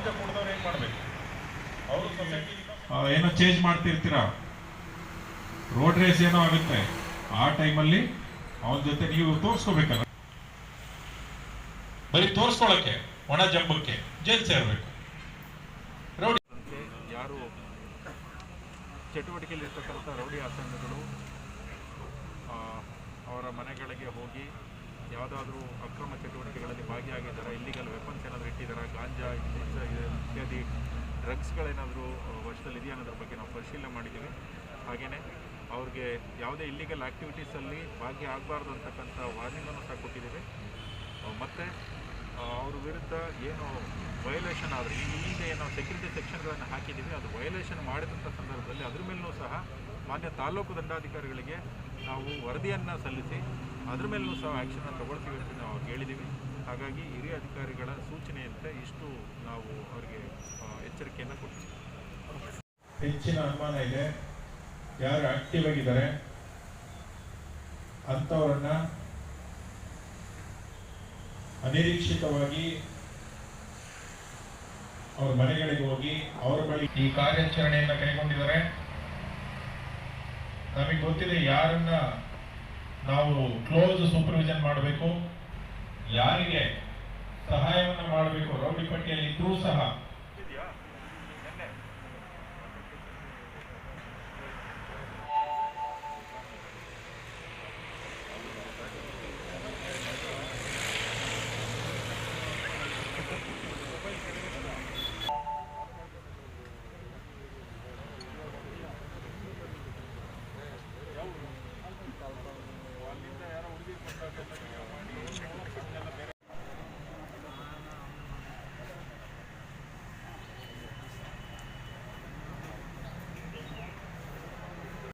ಮದ್ಯ ಕುಡಿದವ್ರು ಏನ್ ಮಾಡ್ಬೇಕು? ಅವರು ಸೊಸೈಟಿ ಏನೋ ಚೇಂಜ್ ಮಾಡ್ತಿರ್ತೀರಾ, ರೋಡ್ ರೇಸ್ ಏನೋ ಆಗುತ್ತೆ, ಆ ಟೈಮಲ್ಲಿ ಅವನ ಜೊತೆ ನೀವು ತೋರಿಸ್ಕೋಬೇಕಲ್ಲ. ಬರೀ ತೋರಿಸ್ಕೊಳಕ್ಕೆ ಒಣ ಜಂಬಕ್ಕೆ ಜೈಲ್ ಸೇರ್ಬೇಕು. ರೌಡಿ ಯಾರು ಚಟುವಟಿಕೆಯಲ್ಲಿರ್ತಕ್ಕಂಥ ರೌಡಿ ಆಸನಗಳು ಅವರ ಮನೆಗಳಿಗೆ ಹೋಗಿ ಯಾವುದಾದ್ರೂ ಅಕ್ರಮ ಚಟುವಟಿಕೆಗಳಲ್ಲಿ ಭಾಗಿಯಾಗಿದ್ದಾರೆ, ಇಲ್ಲಿಗಲ್ ವೆಪನ್ಸ್ ಏನಾದರೂ ಇಟ್ಟಿದ್ದಾರೆ, ಗಾಂಜಾ ಇತ್ಯಾದಿ ಡ್ರಗ್ಸ್ಗಳೇನಾದರೂ ವಶದಲ್ಲಿದೆಯಾ ಅನ್ನೋದ್ರ ಬಗ್ಗೆ ನಾವು ಪರಿಶೀಲನೆ ಮಾಡಿದ್ದೀವಿ. ಹಾಗೆಯೇ ಅವ್ರಿಗೆ ಯಾವುದೇ ಇಲ್ಲಿಗಲ್ ಆ್ಯಕ್ಟಿವಿಟೀಸಲ್ಲಿ ಭಾಗ್ಯ ಆಗಬಾರ್ದು ಅಂತಕ್ಕಂಥ ವಾರ್ನಿಂಗನ್ನು ಸಹ ಕೊಟ್ಟಿದ್ದೀವಿ. ಮತ್ತು ಅವ್ರ ವಿರುದ್ಧ ಏನು ವಯೋಲೇಷನ್ ಆದರೆ ಈಗ ಏನು ಸೆಕ್ಯೂರಿಟಿ ಸೆಕ್ಷನ್ಗಳನ್ನು ಹಾಕಿದ್ದೀವಿ, ಅದು ವಯೋಲೇಷನ್ ಮಾಡಿದಂಥ ಸಂದರ್ಭದಲ್ಲಿ ಅದ್ರ ಮೇಲೂ ಸಹ ಮಾನ್ಯ ತಾಲೂಕು ದಂಡಾಧಿಕಾರಿಗಳಿಗೆ ನಾವು ವರದಿಯನ್ನು ಸಲ್ಲಿಸಿ ಅದ್ರ ಮೇಲೂ ಸಹ ಆ್ಯಕ್ಷನನ್ನು ತಗೊಳ್ತೀವಿ ಅಂತ ನಾವು ಹೇಳಿದ್ದೀವಿ. ಹಾಗಾಗಿ ಹಿರಿಯ ಅಧಿಕಾರಿಗಳ ಸೂಚನೆಯಂತೆ ಇಷ್ಟು ನಾವು ಅವರಿಗೆ ಎಚ್ಚರಿಕೆಯನ್ನು ಕೊಡ್ತೀವಿ. ಹೆಚ್ಚಿನ ಅನುಮಾನ ಇದೆ, ಯಾರು ಆಕ್ಟಿವ್ ಆಗಿದ್ದಾರೆ ಅಂಥವ್ರನ್ನ ಅನಿರೀಕ್ಷಿತವಾಗಿ ಅವ್ರ ಮನೆಗಳಿಗೆ ಹೋಗಿ ಅವರ ಬಳಿ ಈ ಕಾರ್ಯಾಚರಣೆಯನ್ನ ಕೈಗೊಂಡಿದ್ದಾರೆ. ನಮಗೆ ಗೊತ್ತಿದೆ ಯಾರನ್ನ ನಾವು ಕ್ಲೋಸ್ ಸೂಪರ್ವಿಷನ್ ಮಾಡಬೇಕು, ಯಾರಿಗೆ ಸಹಾಯವನ್ನು ಮಾಡಬೇಕು, ರೌಡಿ ಪಟ್ಟಿಯಲ್ಲಿ ಇದ್ರೂ ಸಹ